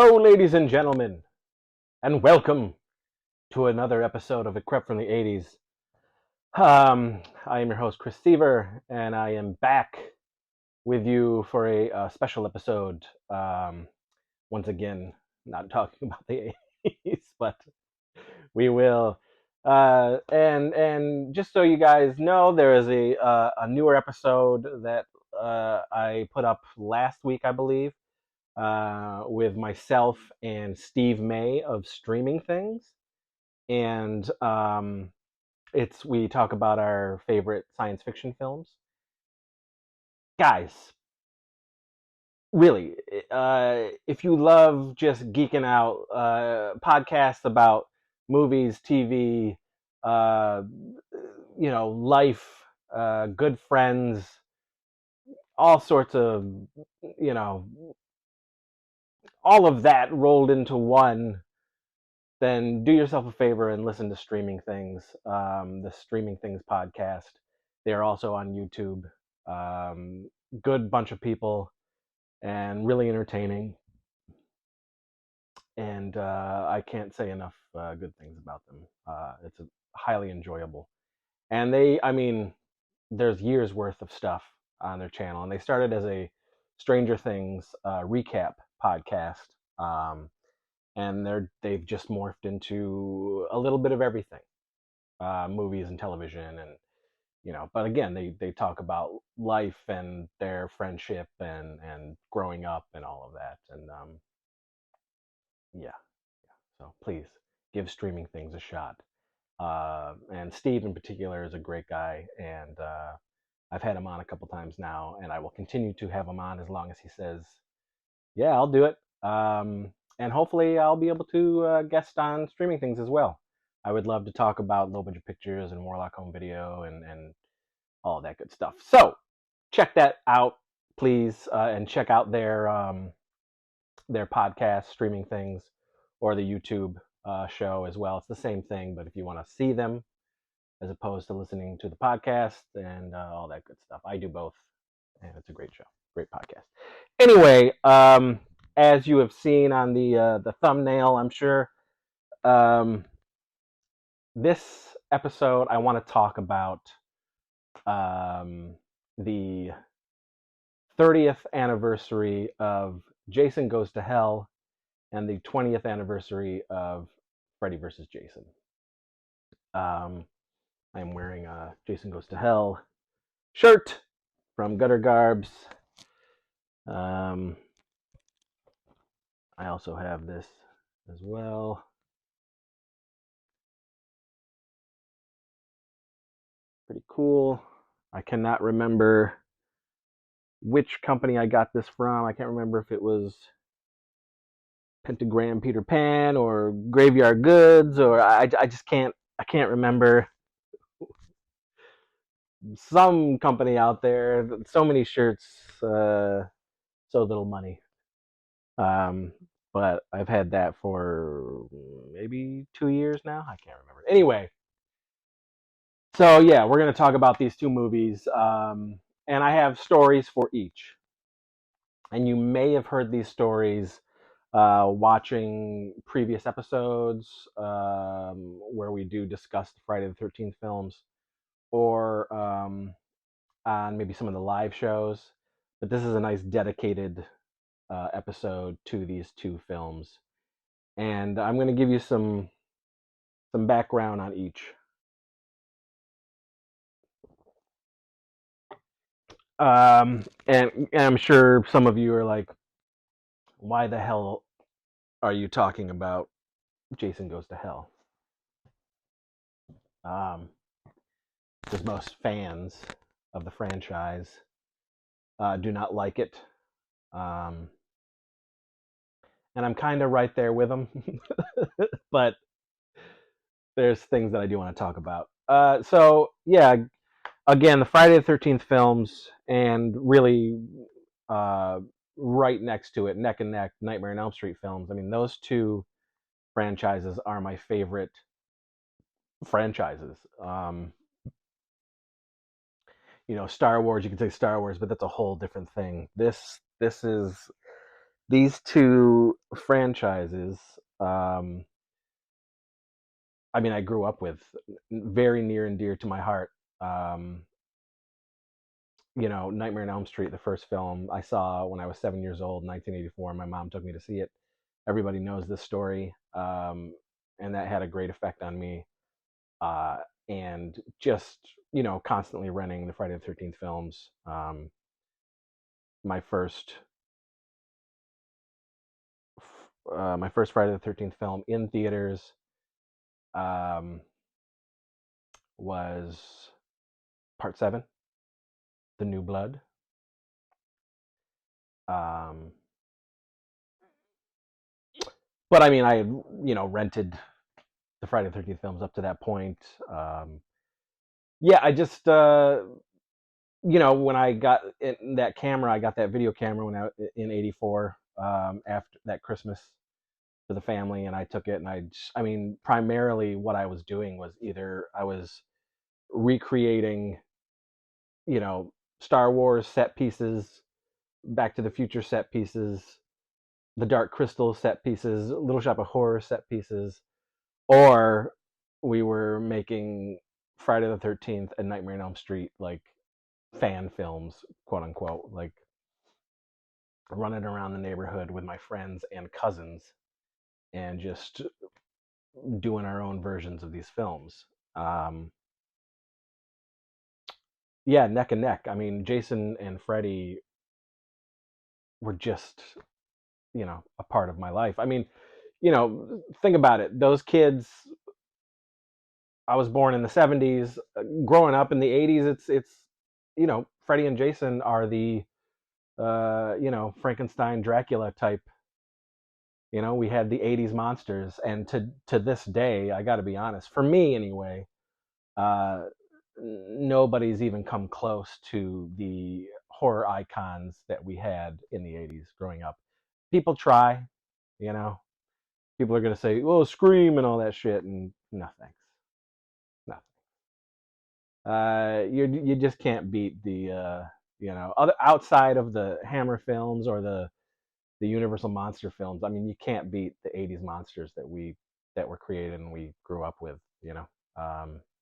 Hello, ladies and gentlemen, and welcome to another episode of A Crep from the 80s. I am your host, Chris Seaver, and I am back with you for a special episode. Once again, not talking about the 80s, but we will. And just so you guys know, there is a newer episode that I put up last week, I believe, with myself and Steve May of Streaming Things, and we talk about our favorite science fiction films. Guys, really, if you love just geeking out, podcasts about movies, TV, uh, life, good friends, all sorts of, you know, all of that rolled into one, then do yourself a favor and listen to Streaming Things, the Streaming Things podcast. They are also on YouTube. Good bunch of people and really entertaining. And I can't say enough good things about them. It's highly enjoyable. And there's years worth of stuff on their channel. And they started as a Stranger Things recap podcast. And they've just morphed into a little bit of everything, movies and television, and but again, they talk about life and their friendship and growing up and all of that. And yeah, so please give Streaming Things a shot. And Steve in particular is a great guy, and I've had him on a couple times now, and I will continue to have him on as long as he says, yeah, I'll do it. And hopefully I'll be able to guest on Streaming Things as well. I would love to talk about Low Budget Pictures and Warlock Home Video and all that good stuff. So check that out, please, and check out their podcast, Streaming Things, or the YouTube show as well. It's the same thing, but if you want to see them as opposed to listening to the podcast and all that good stuff, I do both, and it's a great show, great podcast. Anyway, as you have seen on the thumbnail, I'm sure, this episode I want to talk about the 30th anniversary of Jason Goes to Hell and the 20th anniversary of Freddy vs. Jason. I'm wearing a Jason Goes to Hell shirt from Gutter Garbs. I also have this as well. Pretty cool. I cannot remember which company I got this from. I can't remember if it was Pentagram Peter Pan or Graveyard Goods, or I just can't remember. Some company out there, so many shirts, so little money. But I've had that for maybe 2 years now. I can't remember. Anyway, so yeah, we're going to talk about these two movies, and I have stories for each. And you may have heard these stories watching previous episodes where we do discuss the Friday the 13th films, or on maybe some of the live shows. But this is a nice dedicated episode to these two films. And I'm going to give you some background on each. And I'm sure some of you are like, why the hell are you talking about Jason Goes to Hell? Because most fans of the franchise do not like it. And I'm kind of right there with them. But there's things that I do want to talk about. So, yeah, again, the Friday the 13th films, and really right next to it, neck and neck, Nightmare on Elm Street films. I mean, those two franchises are my favorite franchises. Star Wars, you can say Star Wars, but that's a whole different thing. This is these two franchises, um, I mean, I grew up with, very near and dear to my heart. Um, Nightmare on Elm Street, the first film I saw when I was 7 years old, 1984. My mom took me to see it. Everybody knows this story, and that had a great effect on me. Uh, and just constantly renting the Friday the 13th films. My first my first Friday the 13th film in theaters um, was Part 7, The New Blood. Um, but I mean, I had rented the Friday the 13th films up to that point. Yeah, I just when I got that camera, I got that video camera when I in '84, after that Christmas for the family, and I took it, and I mean, primarily what I was doing was either I was recreating, you know, Star Wars set pieces, Back to the Future set pieces, the Dark Crystal set pieces, Little Shop of Horror set pieces, or we were making Friday the 13th and Nightmare on Elm Street like fan films, quote unquote, like running around the neighborhood with my friends and cousins and just doing our own versions of these films. Um, yeah, neck and neck. I mean, Jason and Freddy were just, a part of my life. I mean, think about it. Those kids, I was born in the 70s. Growing up in the 80s, Freddy and Jason are the, Frankenstein, Dracula type. We had the 80s monsters. And to this day, I got to be honest, for me anyway, uh, nobody's even come close to the horror icons that we had in the 80s growing up. People try, you know, people are going to say, "Well, Scream" and all that shit, and no thanks, nothing. You just can't beat the other outside of the Hammer films or the Universal monster films. I mean, you can't beat the '80s monsters that were created and we grew up with.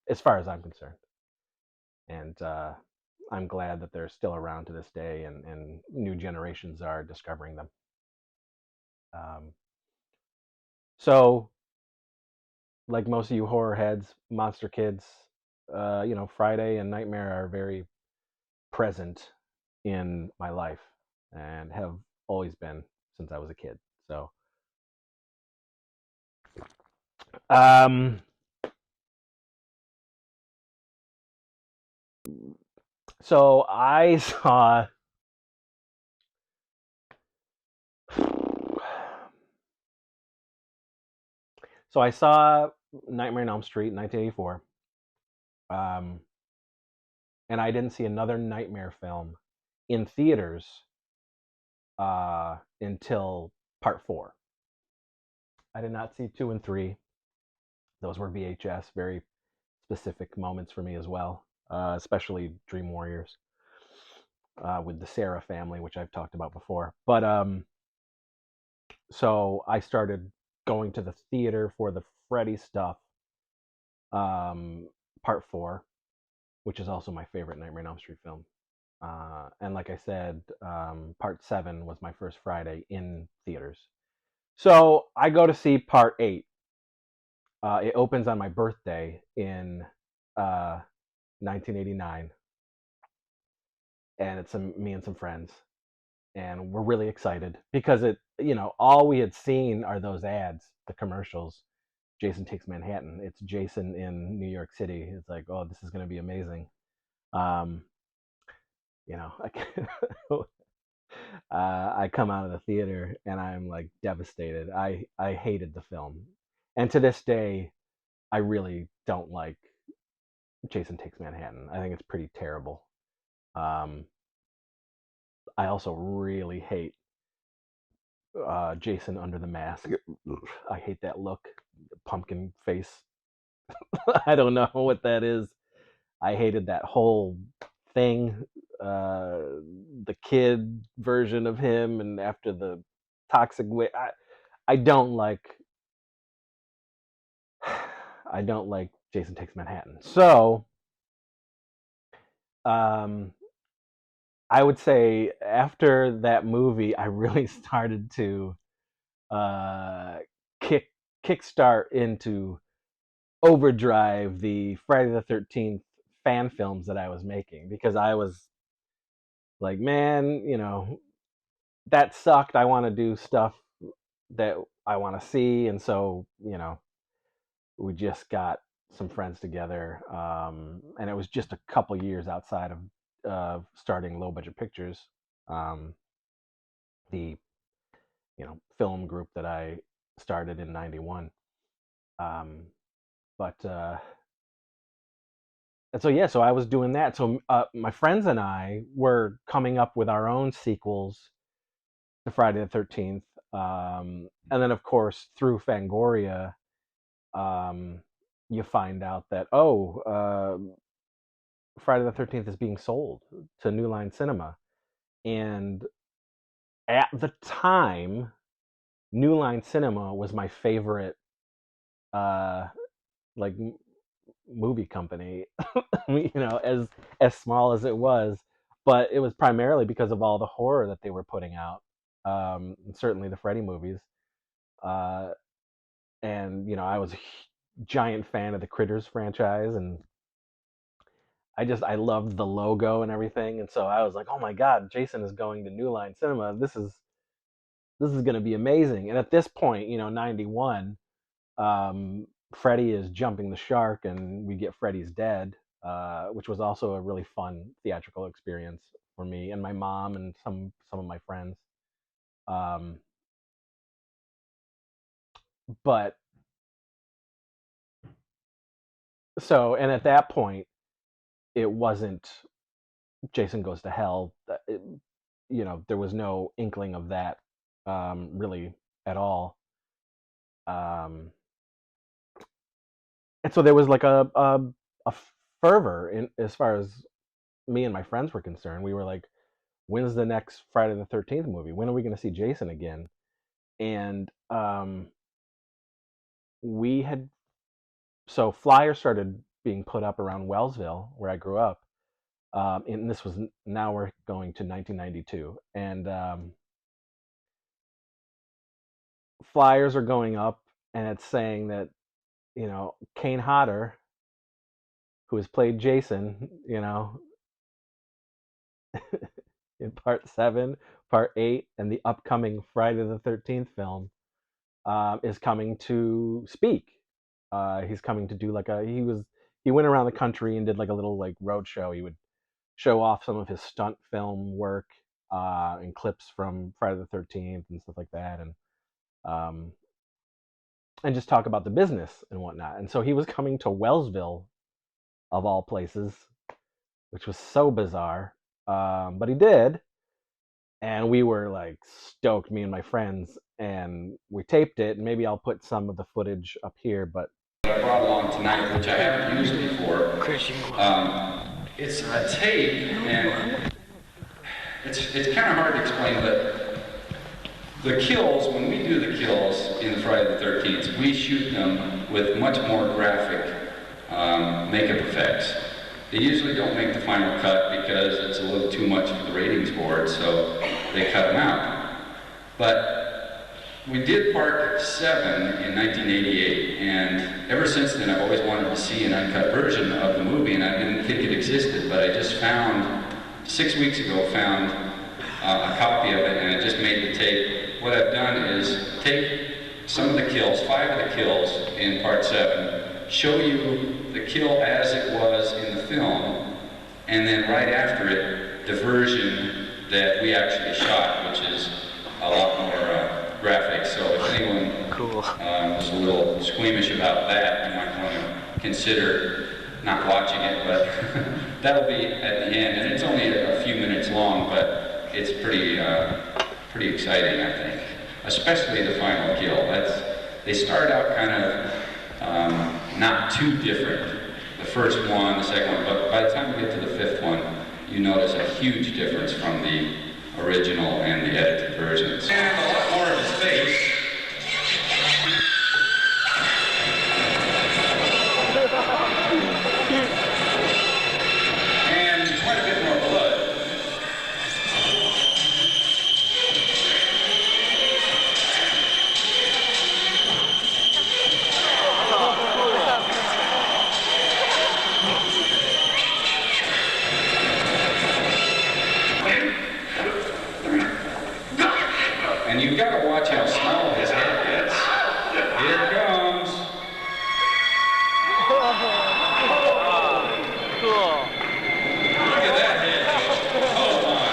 As far as I'm concerned, and I'm glad that they're still around to this day, and new generations are discovering them. Um, so like most of you horror heads, monster kids, Friday and Nightmare are very present in my life and have always been since I was a kid. Um, so I saw. So I saw Nightmare on Elm Street in 1984, um, and I didn't see another Nightmare film in theaters until Part 4. I did not see 2 and 3. Those were VHS, very specific moments for me as well, especially Dream Warriors with the Sarah family, which I've talked about before. But so I started going to the theater for the Freddy stuff, Part 4, which is also my favorite Nightmare on Elm Street film. And like I said, Part 7 was my first Friday in theaters. So I go to see Part 8. It opens on my birthday in 1989, and it's me and some friends, and we're really excited because all we had seen are those ads, the commercials. Jason Takes Manhattan. It's Jason in New York City. It's like, oh, this is going to be amazing. Um, I come out of the theater and I'm like devastated. I hated the film, and to this day, I really don't like Jason Takes Manhattan. I think it's pretty terrible. Um, I also really hate Jason under the mask. I hate that look, pumpkin face. I don't know what that is. I hated that whole thing. The kid version of him, and after the toxic way. I don't like I don't like Jason Takes Manhattan. So um, I would say after that movie, I really started to uh, kick kickstart into overdrive the Friday the 13th fan films that I was making, because I was like, man, that sucked. I want to do stuff that I want to see. And so, we just got some friends together. And it was just a couple years outside of starting Low Budget Pictures, the, film group that I started in 91. Um, but, and so, yeah, so I was doing that. So my friends and I were coming up with our own sequels to Friday the 13th. And then, of course, through Fangoria, um, you find out that, Friday the 13th is being sold to New Line Cinema. And at the time, New Line Cinema was my favorite, uh, like, movie company, as small as it was. But it was primarily because of all the horror that they were putting out, certainly the Freddy movies. Uh, and I was a giant fan of the Critters franchise, and I loved the logo and everything, and so I was like, oh my god, Jason is going to New Line Cinema. This is going to be amazing. And at this point, 91, Freddy is jumping the shark, and we get Freddy's Dead, which was also a really fun theatrical experience for me and my mom and some of my friends. Um, but and at that point, it wasn't Jason Goes to Hell. There was no inkling of that, really, at all. Um, and so there was like a fervor in as far as me and my friends were concerned. We were like, when's the next Friday the 13th movie? When are we going to see Jason again? And we had so flyers started being put up around Wellsville, where I grew up. And this was now we're going to 1992, and flyers are going up, and it's saying that Kane Hodder, who has played Jason, in Part 7, Part 8, and the upcoming Friday the 13th film, is coming to speak. He's coming to do he went around the country and did like a little like road show. He would show off some of his stunt film work, and clips from Friday the 13th and stuff like that, um, and just talk about the business and whatnot. And so he was coming to Wellsville, of all places, which was so bizarre. But he did, and we were like stoked, me and my friends, and we taped it. And maybe I'll put some of the footage up here, but I brought along tonight, which I haven't used before. It's a tape, and it's kind of hard to explain, but the kills, when we do the kills in the Friday the 13th, we shoot them with much more graphic makeup effects. They usually don't make the final cut because it's a little too much for the ratings board, so they cut them out. But we did Part 7 in 1988, and ever since then I've always wanted to see an uncut version of the movie, and I didn't think it existed, but I just found, 6 weeks ago, found a copy of it, and I just made the tape. What I've done is take some of the kills, 5 of the kills in Part 7, show you the kill as it was in the film, and then right after it, the version that we actually shot, which is a lot more graphic. So if anyone was a little squeamish about that, you might want to consider not watching it, but that'll be at the end, and it's only a few minutes long, but it's pretty exciting, I think. Especially the final kill. They start out kind of not too different. The first one, the second one, but by the time we get to the fifth one, you notice a huge difference from the original and the edited versions. And a lot more of his face. And quite a bit more blood. And you've got to watch how small his head gets. Here it comes. Cool. Look at that head. Oh my.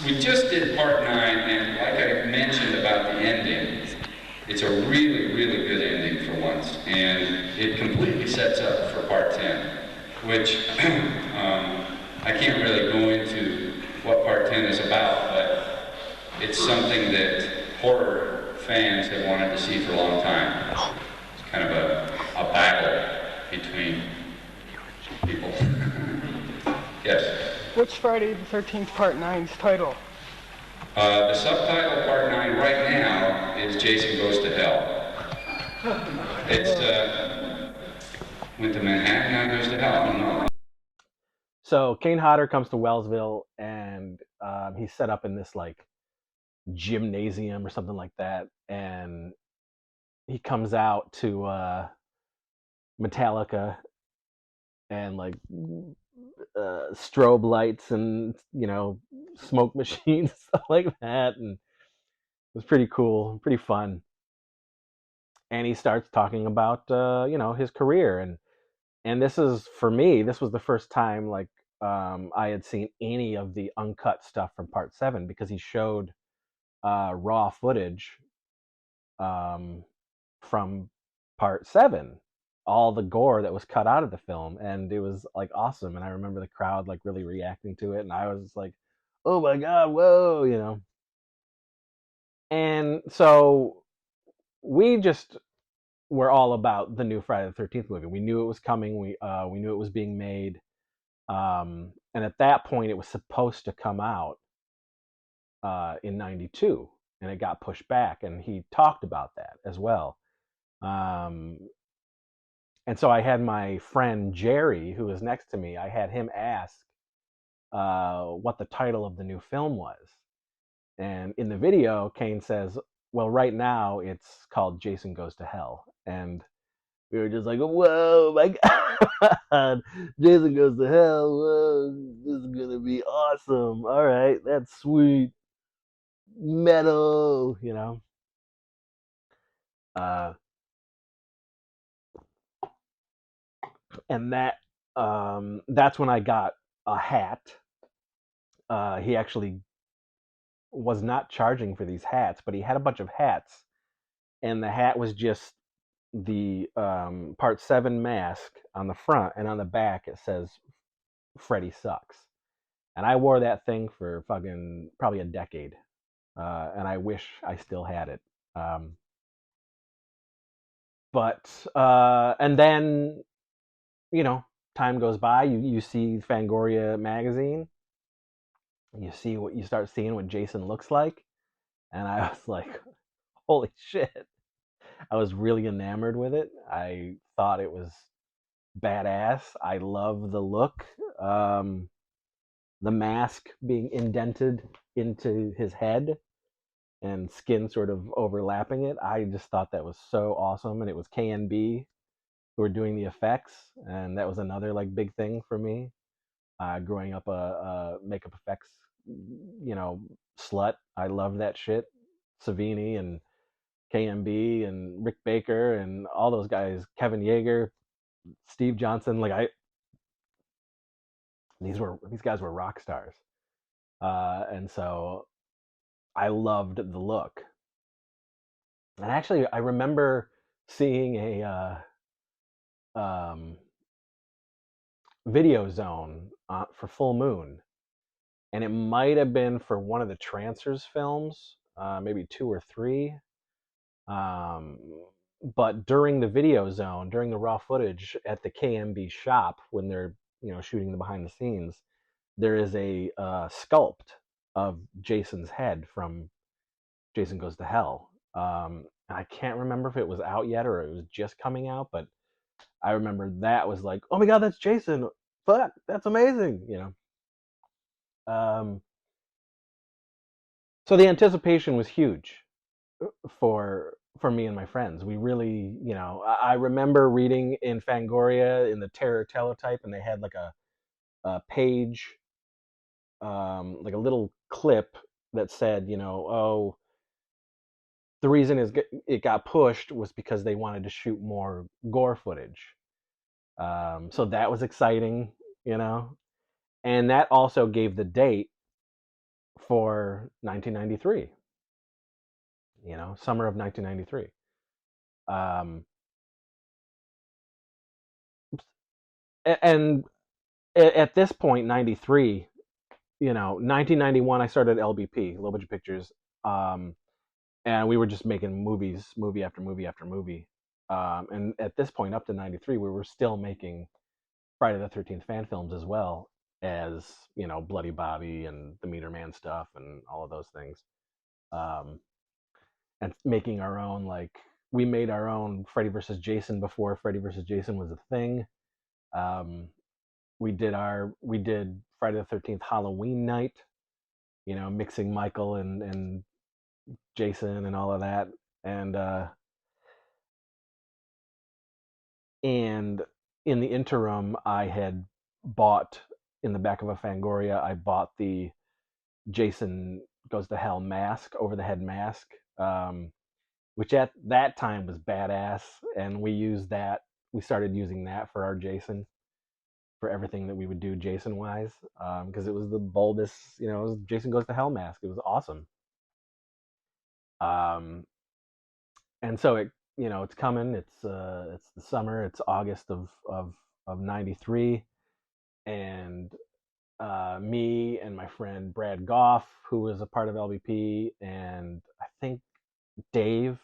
We just did part 9, and like I mentioned about the ending, it's a really, really good ending for once, and it completely sets up for part 10, which I can't really go into what part 10 is about, but it's something that horror fans have wanted to see for a long time. It's kind of a battle between people. Yes? What's Friday the 13th Part 9's title? The subtitle part 9 right now is Jason Goes to Hell. It's went to Manhattan, now goes to hell. I don't know. So Kane Hodder comes to Wellsville, and he's set up in this like gymnasium or something like that, and he comes out to Metallica and like strobe lights and smoke machines, stuff like that, and it was pretty cool, pretty fun. And he starts talking about his career, and this is, for me, this was the first time like I had seen any of the uncut stuff from part 7, because he showed raw footage um, from part 7, all the gore that was cut out of the film, and it was like awesome. And I remember the crowd like really reacting to it, and I was like, oh my god, whoa. And so we just were all about the new Friday the 13th movie. We knew it was coming. We knew it was being made, and at that point it was supposed to come out in '92, and it got pushed back, and he talked about that as well. um, and so I had my friend Jerry, who was next to me, I had him ask what the title of the new film was. And in the video, Kane says, well, right now it's called Jason Goes to Hell. And we were just like, whoa, my God, Jason Goes to Hell. Whoa, this is going to be awesome. All right, that's sweet. Metal. Uh, and that's when I got a hat. He actually was not charging for these hats, but he had a bunch of hats, and the hat was just the part 7 mask on the front, and on the back it says Freddy sucks. And I wore that thing for fucking probably a decade, and I wish I still had it. But and then time goes by. You see Fangoria magazine. You start seeing what Jason looks like, and I was like, holy shit. I was really enamored with it. I thought it was badass. I love the look. The mask being indented into his head and skin sort of overlapping it. I just thought that was so awesome. And it was KNB who were doing the effects. And that was another like big thing for me. Growing up a makeup effects, slut. I love that shit. Savini and KMB and Rick Baker and all those guys, Kevin Yeager, Steve Johnson. Like these guys were rock stars, and so I loved the look. And actually, I remember seeing a video zone for Full Moon, and it might have been for one of the Trancers films, maybe 2 or 3. Um, But during the video zone, during the raw footage at the KMB shop, when they're shooting the behind the scenes, there is a sculpt of Jason's head from Jason Goes to Hell. I can't remember if it was out yet or it was just coming out, but I remember that was like, oh my god, that's Jason! Fuck, that's amazing! Um, so the anticipation was huge for me and my friends. We really, I remember reading in Fangoria in the Terror Teletype, and they had like a page, like a little clip that said, oh, the reason it got pushed was because they wanted to shoot more gore footage. So that was exciting, you know, and that also gave the date for 1993. Summer of 1993. Um, and at this point, 93, 1991, I started LBP, Low Budget Pictures, um, and we were just making movies, movie after movie after movie. And at this point, up to 93, we were still making Friday the 13th fan films as well as, Bloody Bobby and the Meter Man stuff and all of those things. Um, and making our own, like, we made our own Freddy versus Jason before Freddy versus Jason was a thing. Um, we did Friday the 13th Halloween night, mixing Michael and Jason and all of that. And and in the interim, I had bought in the back of a Fangoria. I bought the Jason Goes to Hell mask, over the head mask, which at that time was badass, and we used that. We started using that for our Jason, for everything that we would do Jason wise, because it was the boldest. It was Jason Goes to Hell mask. It was awesome. Um, and so it's coming. It's the summer. It's August of '93, and me and my friend Brad Goff, who was a part of LBP, and I think Dave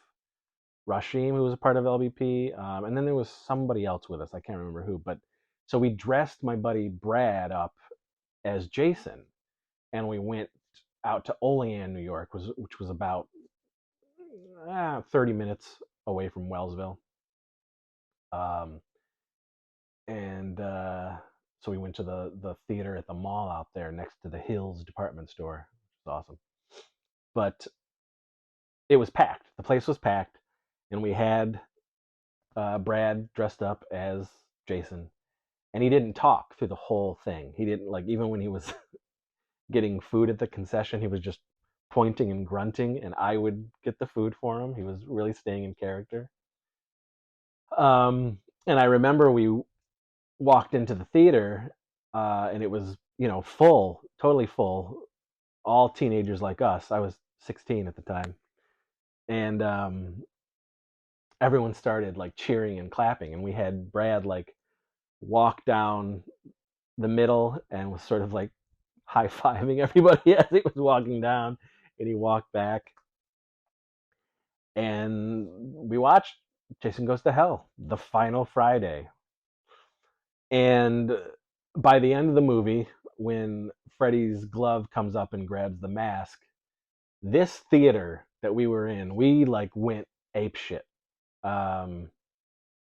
Rashim, who was a part of LBP, and then there was somebody else with us. I can't remember who, but so we dressed my buddy Brad up as Jason, and we went out to Olean, New York, which was about 30 minutes away from Wellsville. Um, and so we went to the theater at the mall out there next to the Hills department store, which was awesome. But it was packed. The place was packed, and we had Brad dressed up as Jason, and he didn't talk through the whole thing. He didn't, like, even when he was getting food at the concession, he was just pointing and grunting, and I would get the food for him. He was really staying in character. And I remember we walked into the theater, and it was full, totally full, all teenagers like us. I was 16 at the time, and everyone started like cheering and clapping, and we had Brad like walk down the middle and was sort of like high fiving everybody as he was walking down, and he walked back, and we watched Jason Goes to Hell, the final Friday. And by the end of the movie, when Freddy's glove comes up and grabs the mask, this theater that we were in, we like went ape shit. Um,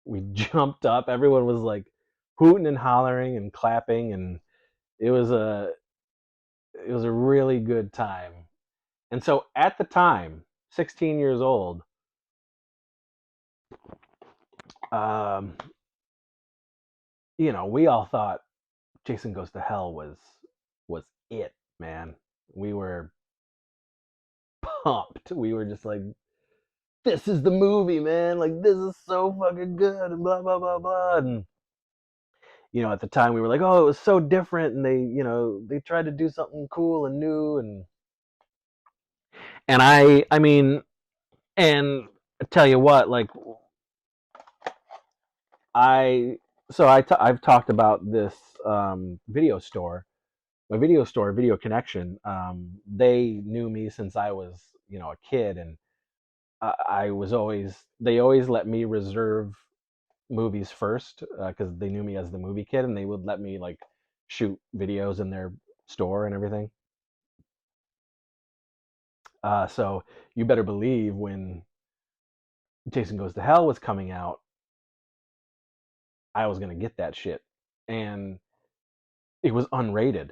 we jumped up. Everyone was like hooting and hollering and clapping, and it was a it was a really good time. And so at the time, 16 years old, um, we all thought Jason Goes to Hell was it, man. We were pumped. We were just like, this is the movie, man. Like, this is so fucking good, and blah blah blah blah. And at the time we were like, oh, it was so different, and they tried to do something cool and new, and I mean, and I tell you what, like, I I've talked about this video store, my video store, Video Connection. They knew me since I was a kid, and I was always they always let me reserve movies first because they knew me as the movie kid, and they would let me like shoot videos in their store and everything. So you better believe when Jason Goes to Hell was coming out, I was gonna get that shit, and it was unrated.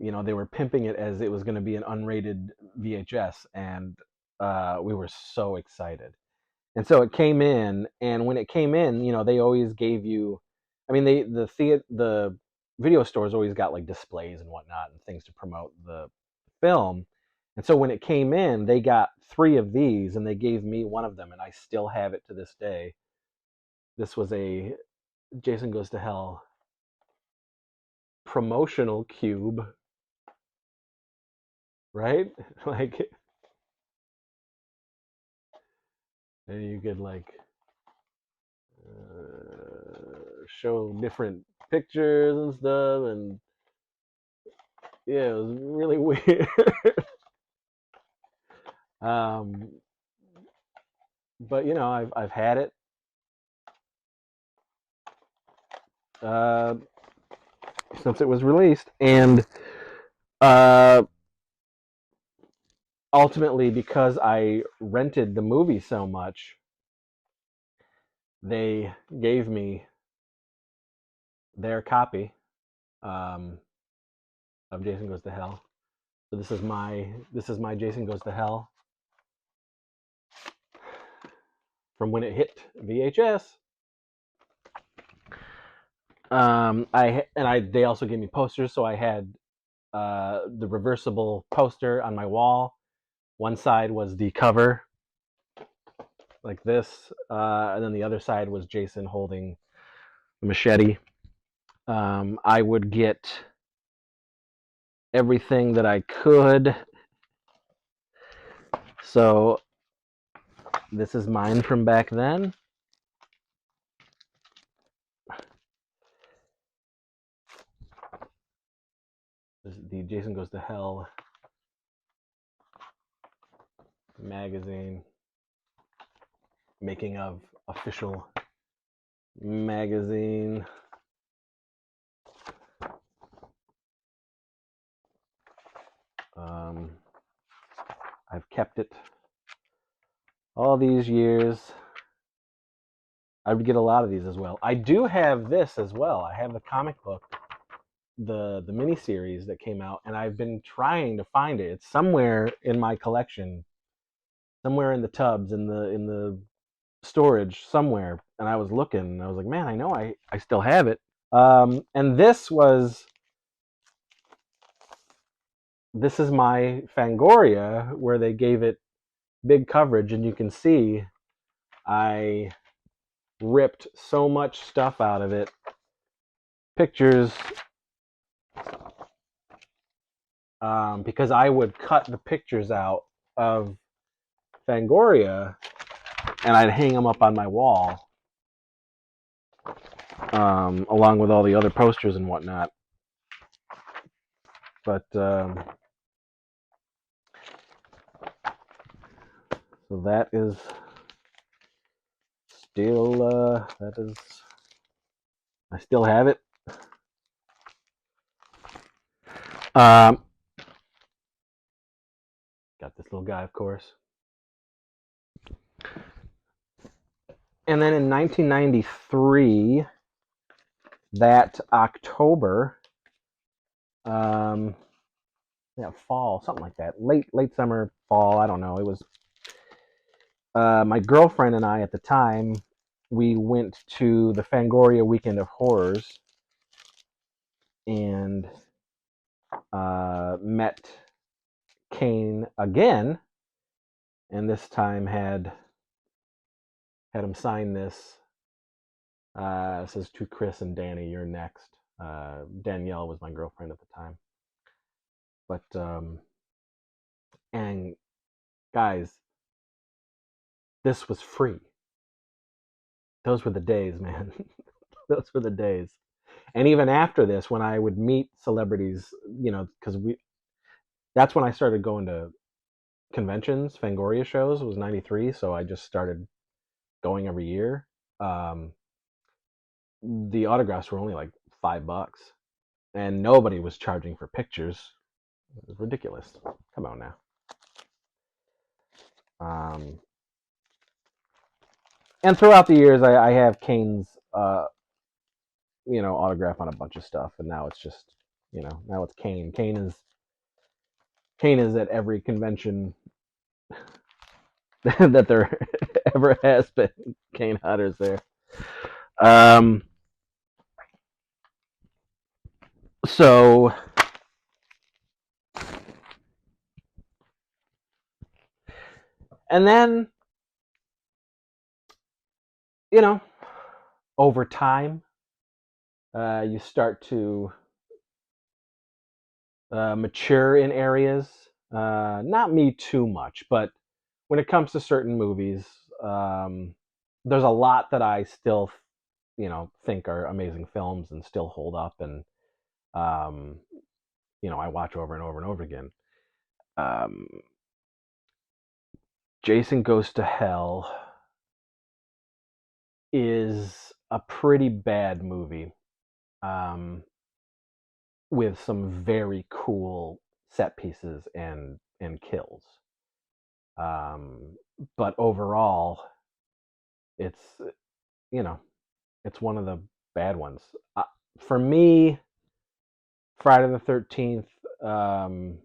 They were pimping it as it was going to be an unrated VHS, and we were so excited. And so it came in, and when it came in, they always gave you. I mean, the video stores always got like displays and whatnot and things to promote the film. And so when it came in, they got three of these, and they gave me one of them, and I still have it to this day. This was a Jason Goes to Hell promotional cube, right? Like, and you could like show different pictures and stuff, and yeah, it was really weird. um, but I've had it uh, since it was released, and uh, ultimately because I rented the movie so much, they gave me their copy um, of Jason Goes to Hell. So this is my Jason Goes to Hell from when it hit VHS. They also gave me posters, so I had the reversible poster on my wall. One side was the cover, like this, and then the other side was Jason holding a machete. I would get everything that I could. So this is mine from back then. This is the Jason Goes to Hell magazine, making of official magazine. Um, I've kept it all these years. I would get a lot of these as well. I do have this as well. I have the comic book, the mini series that came out, and I've been trying to find it. It's somewhere in my collection, somewhere in the tubs, in the storage somewhere. And I was looking, and I was like, man, I know I still have it. And this is my Fangoria where they gave it big coverage, and you can see I ripped so much stuff out of it. Pictures, because I would cut the pictures out of Fangoria and I'd hang them up on my wall, along with all the other posters and whatnot. But so that is still I still have it. Um, got this little guy, of course. And then in 1993, that October, fall, something like that, late summer, fall. I don't know. It was my girlfriend and I at the time. We went to the Fangoria Weekend of Horrors and met Kane again, and this time had him sign this. It says to Chris and Danny, you're next. Danielle was my girlfriend at the time. But and guys, this was free. Those were the days, man. Those were the days. And even after this, when I would meet celebrities, because that's when I started going to conventions, Fangoria shows. It was '93, so I just started going every year. Um, the autographs were only like $5, and nobody was charging for pictures. It was ridiculous. Come on now. Um, and throughout the years, I have Kane's, autograph on a bunch of stuff, and now it's just, now it's Kane. Kane is at every convention that there ever has been. Kane Hodder's there. Um, so, and then, you know, over time, you start to mature in areas. Not me too much, but when it comes to certain movies, um, there's a lot that I still, think are amazing films and still hold up, and um, I watch over and over and over again. Um, Jason Goes to Hell is a pretty bad movie, um, with some very cool set pieces and kills. Um, but overall, it's you know it's one of the bad ones. Uh, for me, Friday the 13th, um,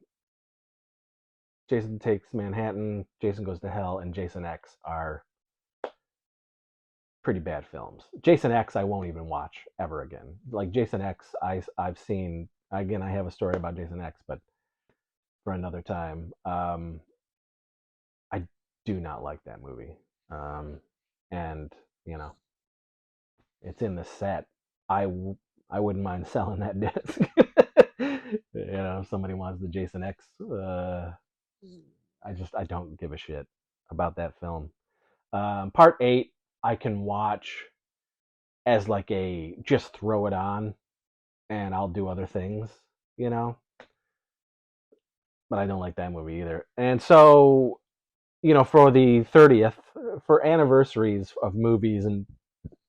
Jason Takes Manhattan, Jason Goes to Hell, and Jason X are pretty bad films. Jason X, I won't even watch ever again. Like Jason X, I've seen again. I have a story about Jason X, but for another time. I do not like that movie, and you know it's in the set. I wouldn't mind selling that disc. If somebody wants the Jason X, I don't give a shit about that film. Part 8 I can watch as like a just throw it on and I'll do other things, you know. But I don't like that movie either. And so, for the 30th, for anniversaries of movies and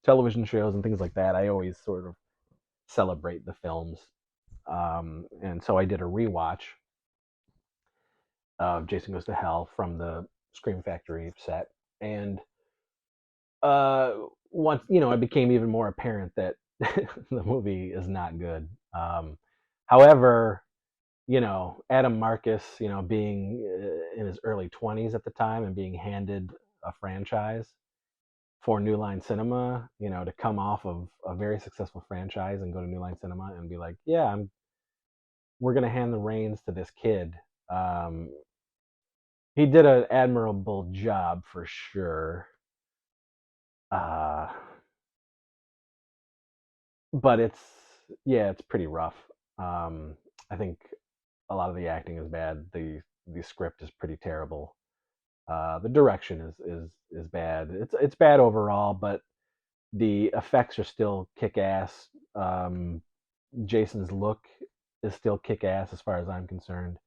television shows and things like that, I always sort of celebrate the films. And so I did a rewatch of Jason Goes to Hell from the Scream Factory set, and uh, once it became even more apparent that the movie is not good. However, Adam Marcus, being in his early 20s at the time and being handed a franchise for New Line Cinema, to come off of a very successful franchise and go to New Line Cinema and be like, yeah, we're going to hand the reins to this kid. Um, he did an admirable job for sure. Uh, but it's pretty rough. I think a lot of the acting is bad. The script is pretty terrible. The direction is bad. It's bad overall, but the effects are still kick ass. Jason's look is still kick ass as far as I'm concerned.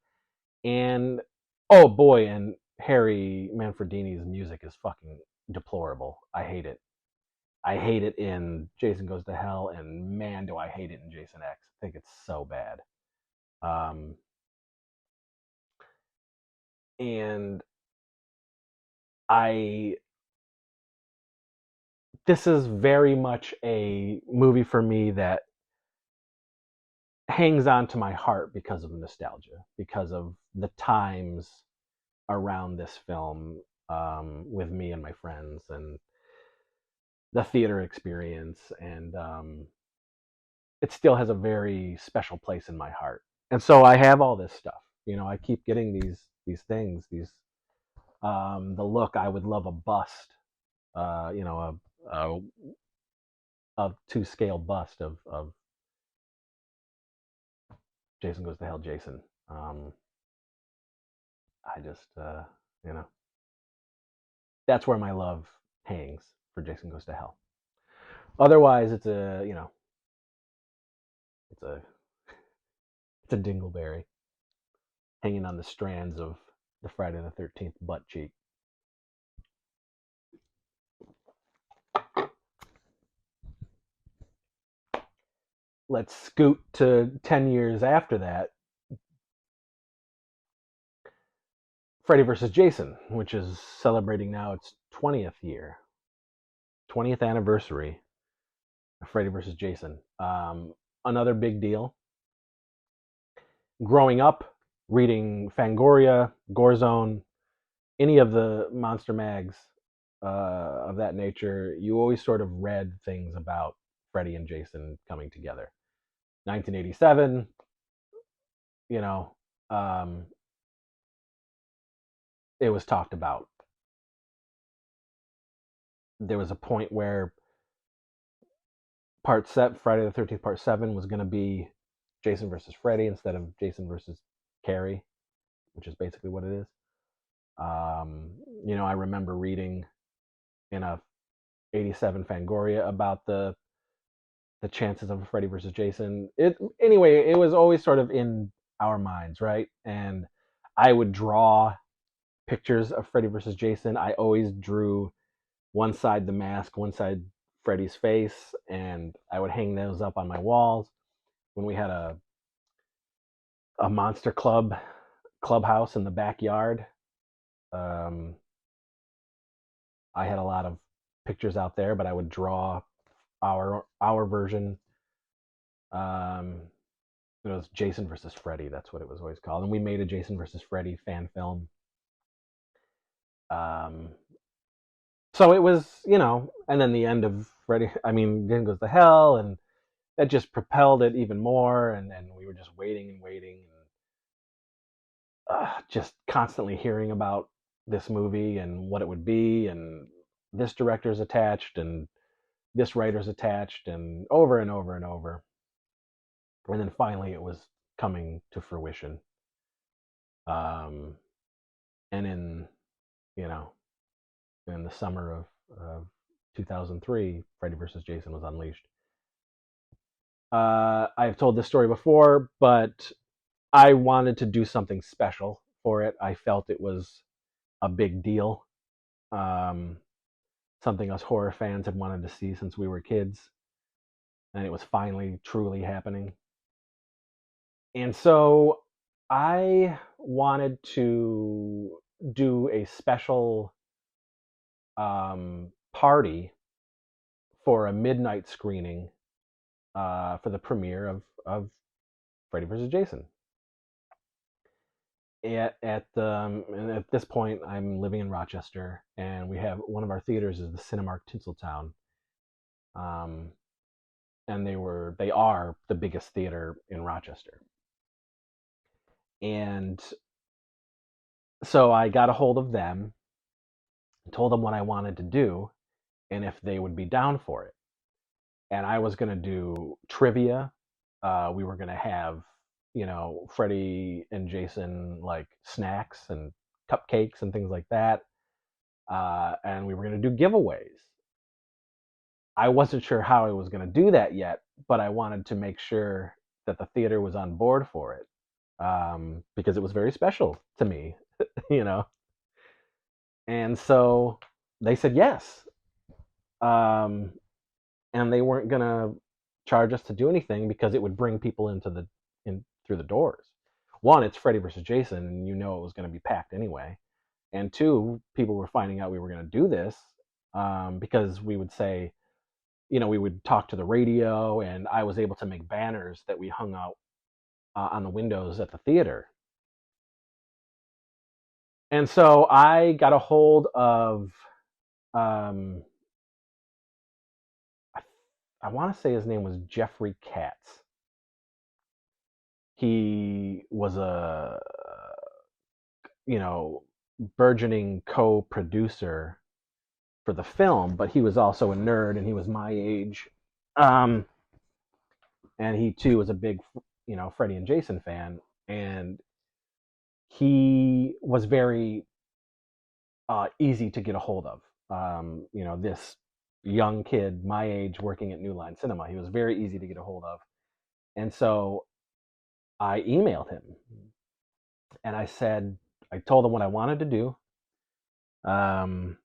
And oh boy, and Harry Manfredini's music is fucking deplorable. I hate it. I hate it in Jason Goes to Hell, and man, do I hate it in Jason X. I think it's so bad. Um, and I this is very much a movie for me that hangs on to my heart because of nostalgia, because of the times around this film, with me and my friends, and the theater experience, and it still has a very special place in my heart. And so I have all this stuff. I keep getting these things. The look. I would love a bust. A to scale bust of Jason Goes to Hell. Jason. I just you know that's where my love hangs for Jason Goes to Hell. Otherwise, it's a dingleberry hanging on the strands of the Friday the 13th butt cheek. Let's scoot to 10 years after that. Freddy versus Jason, which is celebrating now its 20th year, 20th anniversary of Freddy versus Jason. Another big deal. Growing up, reading Fangoria, Gorezone, any of the monster mags of that nature, you always sort of read things about Freddy and Jason coming together. 1987, you know, um, it was talked about. There was a point where part seven, Friday the 13th, part seven, was going to be Jason versus Freddy instead of Jason versus Carrie, which is basically what it is. I remember reading in a 87 Fangoria about the chances of a Freddy versus Jason. It was always sort of in our minds, right? And I would draw pictures of Freddy versus Jason. I always drew one side the mask, one side Freddy's face, and I would hang those up on my walls. When we had a monster clubhouse in the backyard, um, I had a lot of pictures out there, but I would draw our version. Um, it was Jason versus Freddy. That's what it was always called, and we made a Jason versus Freddy fan film. Um, so it was, and then the end of Freddy. I mean, then goes to hell, and that just propelled it even more. And we were just waiting and waiting, and just constantly hearing about this movie and what it would be, and this director's attached, and this writer's attached, and over and over and over. And then finally, it was coming to fruition. Um, and you know, in the summer of 2003, Freddy vs. Jason was unleashed. I've told this story before, but I wanted to do something special for it. I felt it was a big deal, um, something us horror fans had wanted to see since we were kids, and it was finally truly happening. And so I wanted to do a special party for a midnight screening for the premiere of Freddy vs. Jason. And at this point, I'm living in Rochester, and we have one of our theaters is the Cinemark Tinseltown, um, and they are the biggest theater in Rochester. And so I got a hold of them, told them what I wanted to do, and if they would be down for it. And I was going to do trivia. We were going to have, Freddy and Jason like snacks and cupcakes and things like that. And we were going to do giveaways. I wasn't sure how I was going to do that yet, but I wanted to make sure that the theater was on board for it, because it was very special to me, you know. And so they said yes. Um, and they weren't gonna charge us to do anything because it would bring people in through the doors. One, it's Freddy versus Jason, and it was going to be packed anyway. And two, people were finding out we were going to do this, because we would say, we would talk to the radio, and I was able to make banners that we hung out on the windows at the theater. And so I got a hold of, um, I want to say his name was Jeffrey Katz. He was a, burgeoning co-producer for the film, but he was also a nerd, and he was my age. Um, and he too was a big, Freddy and Jason fan, and he was very easy to get a hold of. This young kid my age working at New Line Cinema, he was very easy to get a hold of. And so I emailed him and I said, I told him what I wanted to do, um,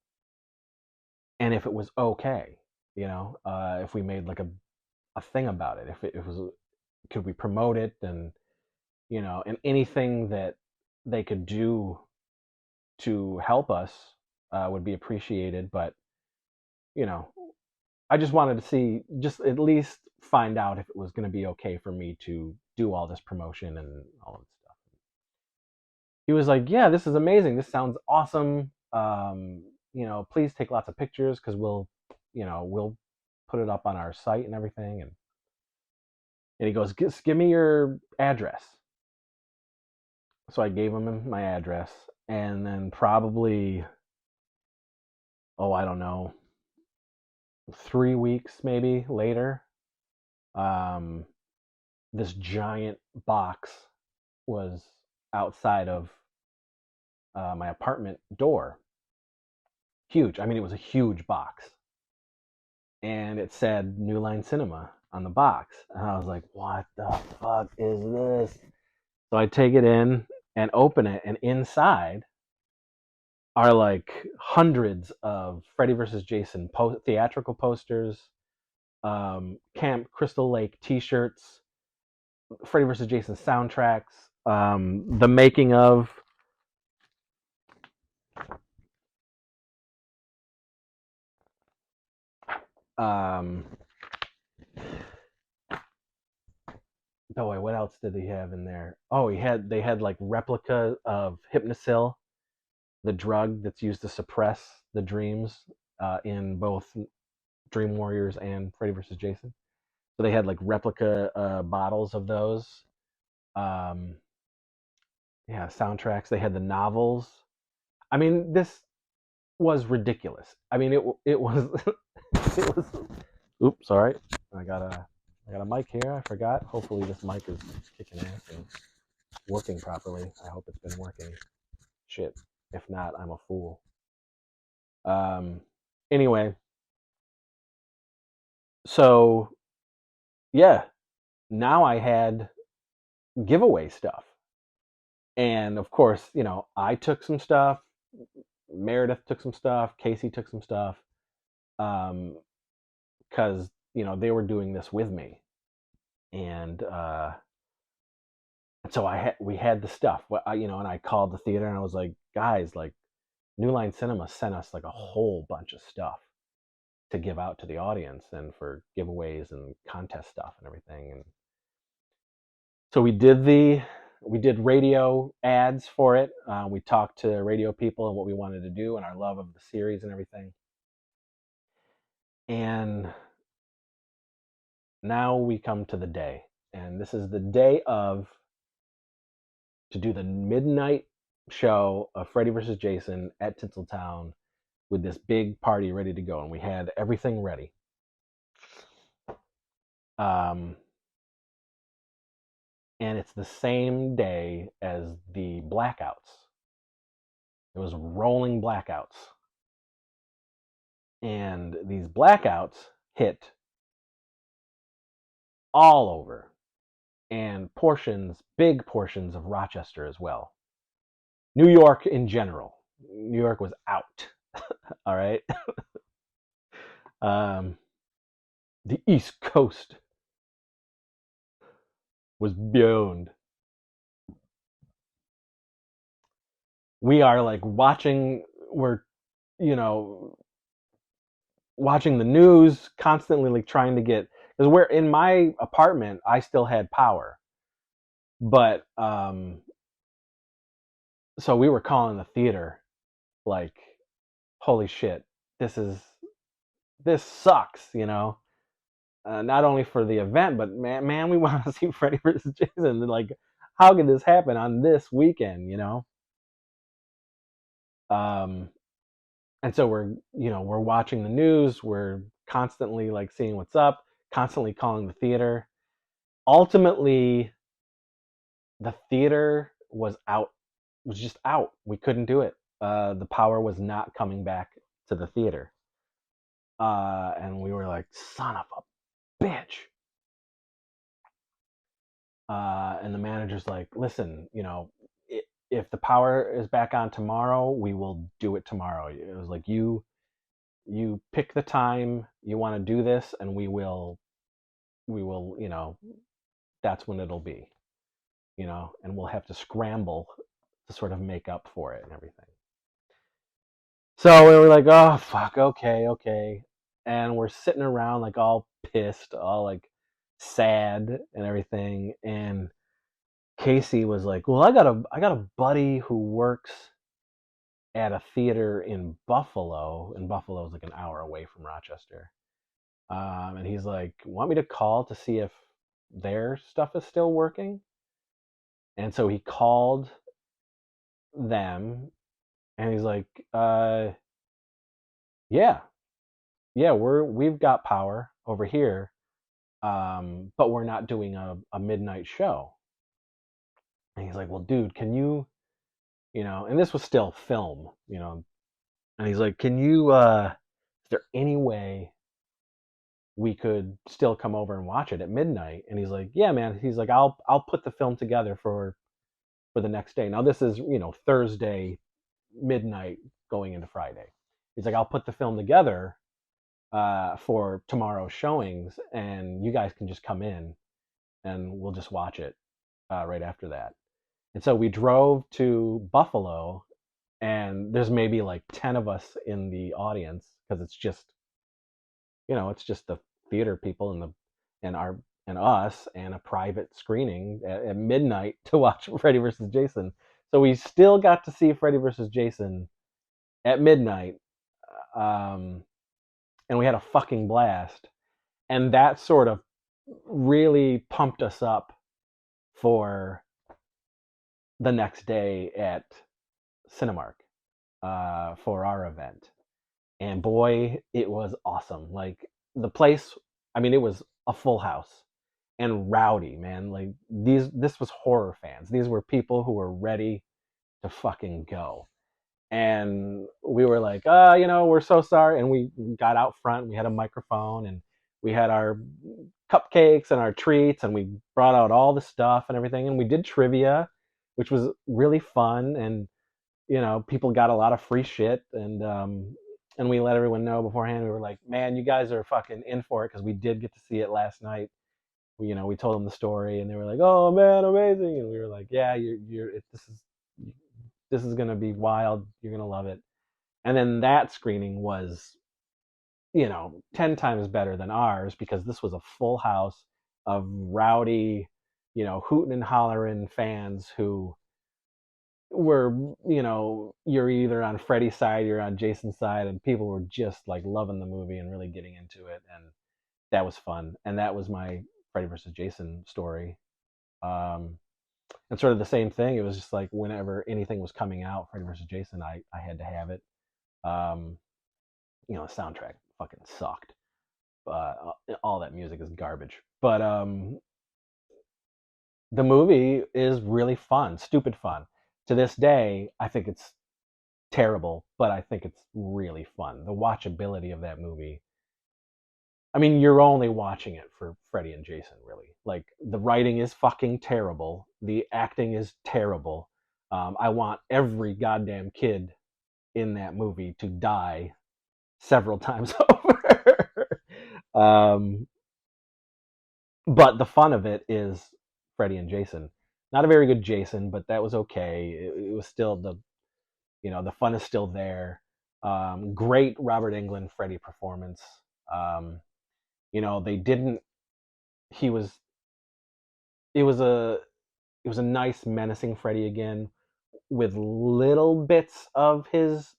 and if it was okay, if we made like a thing about it, if it was, could we promote it, and and anything that they could do to help us would be appreciated. But you know, I just wanted to see, just at least find out if it was going to be okay for me to do all this promotion and all of this stuff. He was like, "Yeah, this is amazing. This sounds awesome. Please take lots of pictures because we'll put it up on our site and everything." And he goes, "Just give me your address." So I gave him my address, and then probably, oh, I don't know, 3 weeks maybe later, um, this giant box was outside of my apartment door. Huge. I mean, it was a huge box, and it said New Line Cinema on the box, and I was like, "What the fuck is this?" So I take it in and open it, and inside are like hundreds of Freddy versus Jason theatrical posters, Camp Crystal Lake T-shirts, Freddy vs. Jason soundtracks, the making of. Um, oh wait, what else did he have in there? Oh, they had like replica of Hypnosil, the drug that's used to suppress the dreams in both Dream Warriors and Freddy vs. Jason. So they had like replica bottles of those. Um, yeah, soundtracks. They had the novels. I mean, this was ridiculous. I mean, it was it was. Oops, sorry. I got a I got a mic here. I forgot. Hopefully, this mic is kicking ass and working properly. I hope it's been working. Shit. If not, I'm a fool. Um. Anyway, so yeah, now I had giveaway stuff, and of course, I took some stuff. Meredith took some stuff. Casey took some stuff. Um, because they were doing this with me, and so we had the stuff. And I called the theater and I was like, guys, like New Line Cinema sent us like a whole bunch of stuff to give out to the audience and for giveaways and contest stuff and everything. And so we did radio ads for it. We talked to radio people and what we wanted to do and our love of the series and everything. And now we come to the day, and this is the day of to do the midnight show of Freddy vs. Jason at Tinseltown with this big party ready to go, and we had everything ready. Um, and it's the same day as the blackouts. It was rolling blackouts, and these blackouts hit all over, and big portions of Rochester as well. New York in general. New York was out. All right. um, the East Coast was beyond. We are like we're, you know, watching the news constantly, like trying to get, because we're in my apartment, I still had power. But, so we were calling the theater like, holy shit, this is, this sucks, not only for the event, but man, we want to see Freddy versus Jason. Like, how could this happen on this weekend? Um, and so we're watching the news. We're constantly like seeing what's up. Constantly calling the theater. Ultimately, the theater was just out. We couldn't do it. The power was not coming back to the theater. And we were like, son of a bitch. And the manager's like, listen, if the power is back on tomorrow, we will do it tomorrow. It was like you pick the time you want to do this, and we will that's when it'll be, and we'll have to scramble to sort of make up for it and everything. So we were like, oh fuck, okay, okay, and we're sitting around like all pissed, all like sad and everything, and Casey was like, well, I got a buddy who works at a theater in Buffalo, and Buffalo is like an hour away from Rochester. And he's like, want me to call to see if their stuff is still working? And so he called them, and he's like, yeah, yeah, we've got power over here, but we're not doing a midnight show. And he's like, well, dude, can you, and this was still film, and he's like, can you, is there any way we could still come over and watch it at midnight? And he's like, yeah, man. He's like, I'll put the film together for the next day. Now this is, Thursday midnight going into Friday. He's like, I'll put the film together for tomorrow's showings, and you guys can just come in and we'll just watch it right after that. And so we drove to Buffalo, and there's maybe like 10 of us in the audience, because it's just the theater people and our and us, and a private screening at midnight to watch Freddy versus Jason. So we still got to see Freddy versus Jason at midnight, um, and we had a fucking blast. And that sort of really pumped us up for the next day at Cinemark for our event. And boy, it was awesome. Like, the place, I mean, it was a full house and rowdy, man. Like, this was horror fans. These were people who were ready to fucking go. And we were like, we're so sorry. And we got out front. We had a microphone, and we had our cupcakes and our treats, and we brought out all the stuff and everything. And we did trivia, which was really fun. And people got a lot of free shit, and we let everyone know beforehand. We were like, man, you guys are fucking in for it, because we did get to see it last night. We told them the story, and they were like, oh man, amazing. And we were like, yeah, this is gonna be wild. You're gonna love it. And then that screening was, 10 times better than ours, because this was a full house of rowdy, hooting and hollering fans who were, you're either on Freddy's side, you're on Jason's side, and people were just like loving the movie and really getting into it, and that was fun. And that was my Freddy versus Jason story. Um, and sort of the same thing. It was just like, whenever anything was coming out, Freddy versus Jason, I had to have it. Um, the soundtrack fucking sucked. All that music is garbage. But the movie is really fun, stupid fun. To this day, I think it's terrible, but I think it's really fun. The watchability of that movie. I mean, you're only watching it for Freddy and Jason, really. Like, the writing is fucking terrible. The acting is terrible. I want every goddamn kid in that movie to die several times over. um, but the fun of it is Freddy and Jason. Not a very good Jason, but that was okay. It was still the fun is still there. Great Robert Englund Freddy performance. Um, they didn't. He was. It was a nice menacing Freddy again, with little bits of his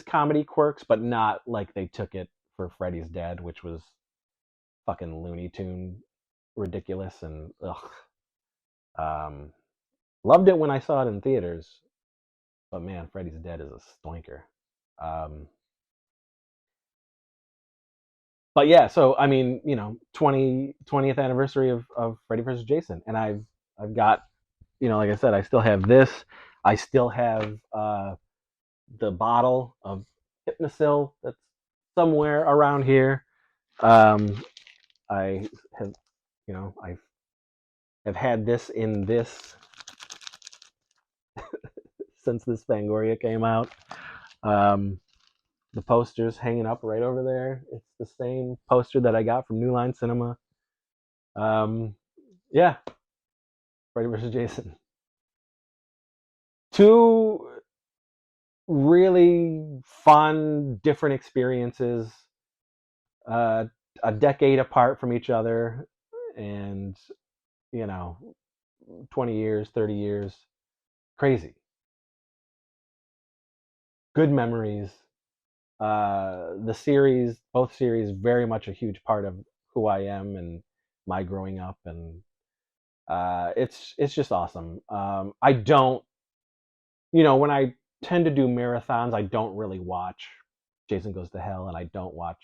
comedy quirks, but not like they took it for Freddy's Dead, which was fucking Looney Tune ridiculous, and ugh. Um, Loved it when I saw it in theaters, but man, Freddy's Dead is a stinker. Um, but yeah, so I mean, 20th anniversary of Freddy vs. Jason, and I've got, like I said, I still have this. I still have the bottle of Hypnosil that's somewhere around here. I have, I have had this in this since this Fangoria came out. Um, the poster's hanging up right over there. It's the same poster that I got from New Line Cinema. Um, yeah, Freddy versus Jason. Two really fun, different experiences, uh, a decade apart from each other, and you know, 20 years, 30 years, crazy. Good memories. The series, both series, very much a huge part of who I am and my growing up, and it's just awesome. I don't, when I tend to do marathons, I don't really watch Jason Goes to Hell, and I don't watch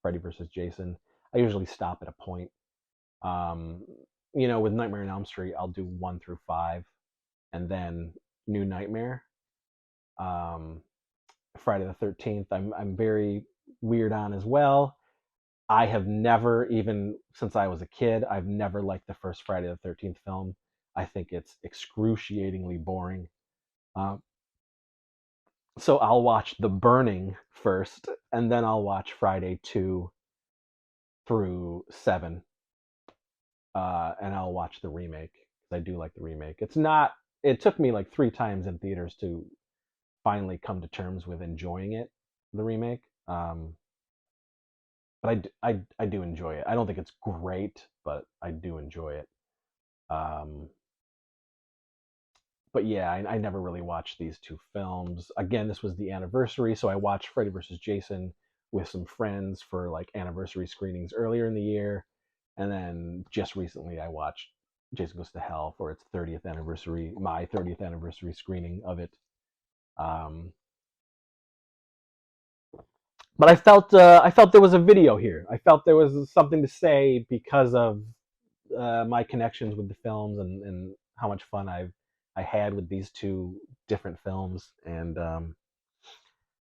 Freddy versus Jason. I usually stop at a point. Um, with Nightmare on Elm Street, I'll do 1 through 5, and then New Nightmare. Um, Friday the 13th, I'm very weird on as well. I have never, even since I was a kid, I've never liked the first Friday the 13th film. I think it's excruciatingly boring. Um, so I'll watch The Burning first, and then I'll watch Friday 2 through 7, and I'll watch the remake because I do like the remake. It's not. It took me like 3 times in theaters to finally come to terms with enjoying it, the remake. But I do enjoy it. I don't think it's great, but I do enjoy it. Um, but yeah, I never really watched these two films. Again, this was the anniversary, so I watched Freddy vs. Jason with some friends for like anniversary screenings earlier in the year, and then just recently I watched Jason Goes to Hell for its 30th anniversary, my 30th anniversary screening of it. Um, but I felt there was a video here. I felt there was something to say because of my connections with the films, and how much fun I had with these two different films. And I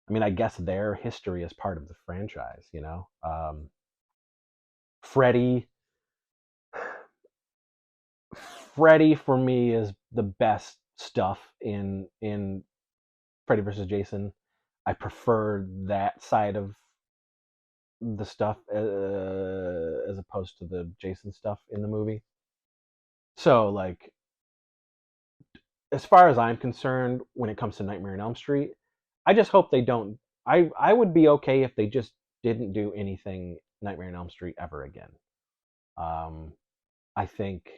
mean, I guess their history is part of the franchise. Freddy, Freddy for me is the best stuff in Freddy versus Jason. I prefer that side of the stuff as opposed to the Jason stuff in the movie. So like, as far as I'm concerned, when it comes to Nightmare on Elm Street, I just hope they don't. I would be okay if they just didn't do anything Nightmare on Elm Street ever again. Um, I think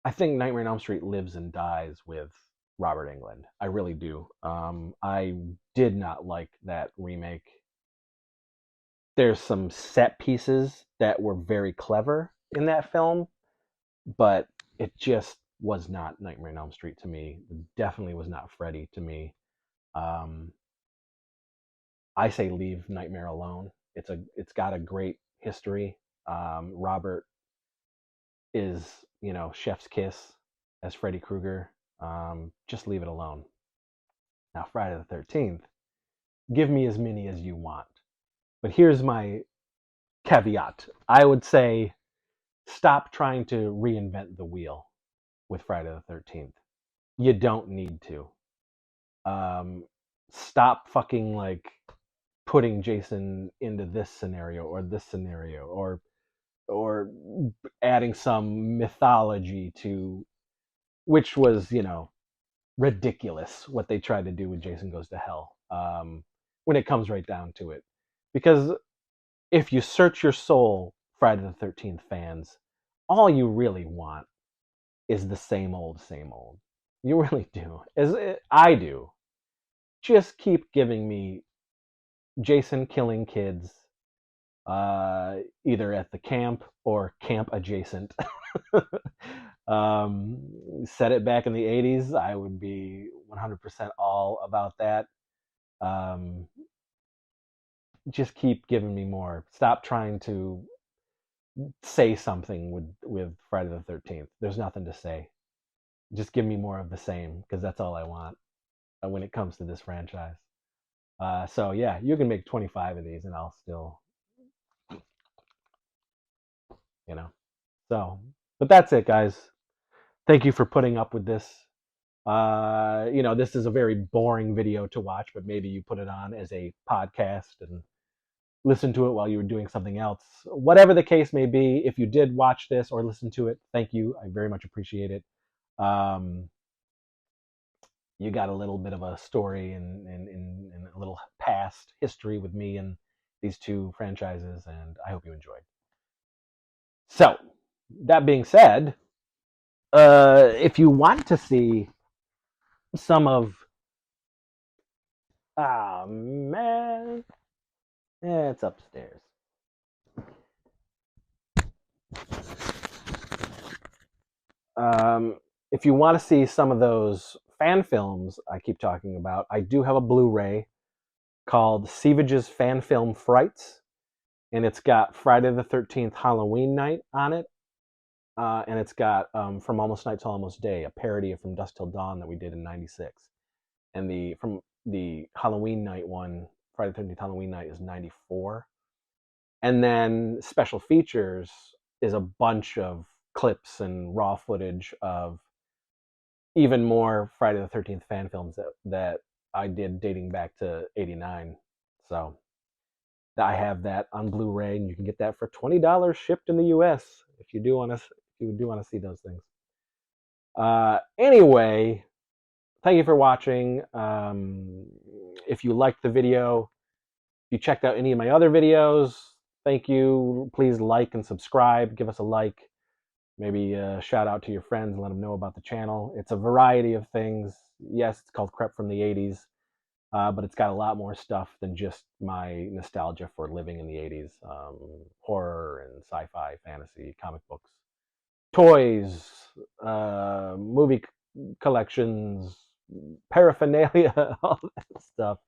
I think Nightmare on Elm Street lives and dies with Robert Englund. I really do. I did not like that remake. There's some set pieces that were very clever in that film, but it just was not Nightmare on Elm Street to me. It definitely was not Freddy to me. Um, I say leave Nightmare alone. It's got a great history. Robert is chef's kiss as Freddy Krueger. Just leave it alone. Now Friday the 13th, give me as many as you want. But here's my caveat. I would say stop trying to reinvent the wheel with Friday the 13th. You don't need to. Um, Stop fucking like putting Jason into this scenario or this scenario, or adding some mythology to, which was ridiculous what they tried to do with Jason Goes to Hell, when it comes right down to it. Because if you search your soul, Friday the 13th fans, all you really want is the same old, same old. You really do. As I do. Just keep giving me Jason killing kids, either at the camp or camp adjacent. Set it back in the 80s, I would be 100% all about that. Um, just keep giving me more. Stop trying to say something with Friday the 13th. There's nothing to say. Just give me more of the same, because that's all I want when it comes to this franchise. So yeah, you can make 25 of these, and I'll still, you know. So, but that's it, guys. Thank you for putting up with this. This is a very boring video to watch, but maybe you put it on as a podcast and listen to it while you were doing something else. Whatever the case may be, if you did watch this or listen to it, thank you. I very much appreciate it. Um, you got a little bit of a story and a little past history with me and these two franchises, and I hope you enjoyed. So, that being said, if you want to see some of, ah man, it's upstairs. Um, if you want to see some of those fan films I keep talking about, I do have a Blu-ray called Seavage's Fan Film Frights, and it's got Friday the 13th Halloween Night on it, and it's got From Almost Night Till Almost Day, a parody of From Dusk Till Dawn that we did in '96, and the Halloween Night one, Friday the 13th Halloween Night, is '94, and then special features is a bunch of clips and raw footage of even more Friday the 13th fan films that I did dating back to '89. So I have that on Blu-ray, and you can get that for $20 shipped in the U.S. if you do want to see those things. Anyway, thank you for watching. If you liked the video, if you checked out any of my other videos, thank you. Please like and subscribe. Give us a like. Maybe shout out to your friends and let them know about the channel. It's a variety of things. Yes, it's called Crep from the '80s, but it's got a lot more stuff than just my nostalgia for living in the '80s. Horror and sci-fi, fantasy, comic books, toys, movie collections, paraphernalia, all that stuff.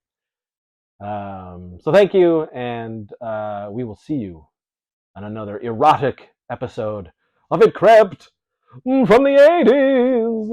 So thank you, and we will see you on another erotic episode of It Crept from the '80s.